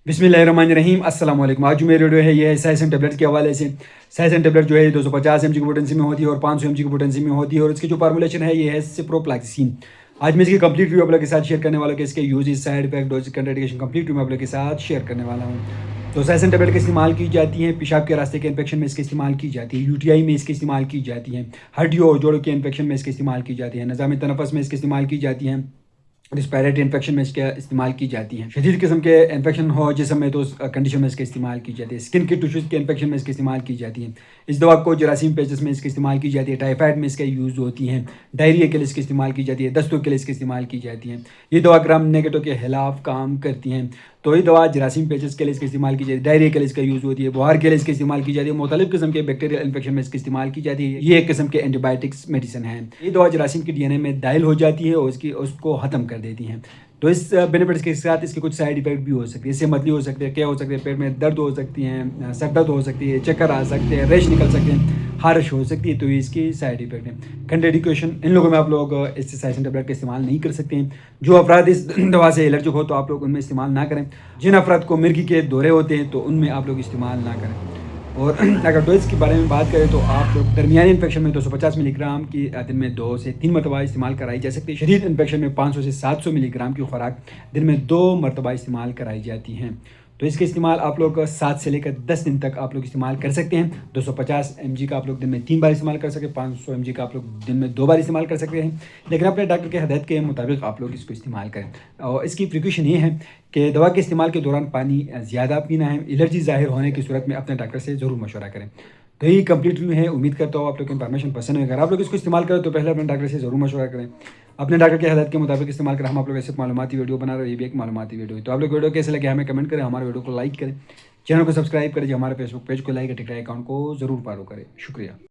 बिस्मिल्लाहिर्रहमानिर्रहीम अस्सलाम वालेकुम। आज जो मेरी वीडियो है ये है साइसन टेबलेट के हवाले से। साइसन टेबलेट जो है 250 mg की पोटेंसी में होती है और 500 mg की पोटेंसी में होती है और इसकी जो फार्मूलेशन है ये है सिप्रोफ्लैक्सिन। आज मैं इसकी कंप्लीट रिव्यू आप लोगों के साथ शेयर करने वाला हूँ कि इसके uses, side effect, dose, contraindication complete review आप लोगों के साथ शेयर करने वाला हूँ। तो साइसन टेबलेट का इस्तेमाल की जाती है पेशाब के रास्ते के इन्फेक्शन में इसके इस्तेमाल की जाती है, यूटीआई में इसके इस्तेमाल की जाती है, हड्डियों और जोड़ों के इन्फेक्शन में इसके इस्तेमाल की जाती है, निज़ाम तनफ़ुस में इसके इस्तेमाल की जाती है, रिस्पायरेटरी इन्फेक्शन में इसका इस्तेमाल की जाती है, शदीद किस्म के इन्फेक्शन हो जिसम में तो उस कंडीशन में इसका इस्तेमाल की जाती है, स्किन के टिश्यूज़ के इन्फेक्शन में इसका इस्तेमाल की जाती है। इस दवा को जरासीम पेचेस में इसका इस्तेमाल की जाती है, टाइफाइड में इसका यूज़ होती है, डायरिया के लिए इसका इस्तेमाल की जाती है, दस्तों के लिए इसका इस्तेमाल की जाती है। ये दवा ग्राम नेगेटिव के खिलाफ काम करती हैं। तो ये दवा जरासीम पेचेस के लिए इसका इस्तेमाल की जाती है, डायरिया के लिए इसका यूज़ होती है, बुखार के लिए इसका इस्तेमाल की जाती है, मुख्तलिफ किस्म के बैक्टीरियल इन्फेक्शन में इसका इस्तेमाल की जाती है। ये एक किस्म के एंटीबायोटिक्स मेडिसिन है। ये दवा जरासीम के डीएनए में दाखिल हो जाती है और उसको ख़त्म कर देती हैं। तो इस बेनिफिट्स के साथ इसके कुछ साइड इफेक्ट भी हो सकते हैं। इससे मतली हो सकती है, क्या हो सकती है, पेट में दर्द हो सकती है, सर दर्द हो सकती है, चक्कर आ सकते हैं, रैश निकल सकते हैं, खारिश हो सकती है। तो ये इसकी साइड इफेक्ट है। कंट्राइंडिकेशन, इन लोगों में आप लोग इस साइसन टेबलेट का इस्तेमाल नहीं कर सकते हैं। जो अफराद इस दवा से एलर्जिक हो तो आप लोग उनमें इस्तेमाल ना करें। जिन अफराद को मिर्गी के दौरे होते हैं तो उनमें आप लोग इस्तेमाल ना करें। और अगर डोज के बारे में बात करें तो आप लोग दरमियानी इन्फेक्शन में 250 मिलीग्राम की दिन में 2 से 3 मरतबा इस्तेमाल कराई जा सकती है। शदीद इन्फेक्शन में 500 से 700 मिलीग्राम की खुराक दिन में 2 मरतबा इस्तेमाल कराई जाती हैं। तो इसके इस्तेमाल आप लोग 7 से लेकर 10 दिन तक आप लोग इस्तेमाल कर सकते हैं। 250 mg का आप लोग दिन में 3 बार इस्तेमाल कर सकते हैं, 500 mg का आप लोग दिन में 2 बार इस्तेमाल कर सकते हैं, लेकिन अपने डॉक्टर के हदायत के मुताबिक आप लोग इसको इस्तेमाल करें। और इसकी प्रिकॉशन ये है कि दवा के इस्तेमाल के दौरान पानी ज़्यादा पीना है। एलर्जी ज़ाहिर होने की सूरत में अपने डॉक्टर से ज़रूर मशवरा करें। तो यही कंप्लीट रिव्यू है। उम्मीद करता हूँ आप लोग को इन्फॉर्मेशन पसंद है। अगर आप लोग इसको इस्तेमाल करें तो पहले अपने डॉक्टर से ज़रूर मशवरा करें। अपने डॉक्टर के हदायत के मुताबिक इस्तेमाल करें। हम आप लोग ऐसे मालूमाती वीडियो बना रहे हैं, ये भी एक मालूमाती वीडियो है। तो आप लोग वीडियो कैसे लगे हमें कमेंट करें, हमारे वीडियो को लाइक करें, चैनल को सब्सक्राइब करें, हमारे फेसबुक पेज को लाइक, टिकटॉक अकाउंट को ज़रूर फॉलो करें। शुक्रिया।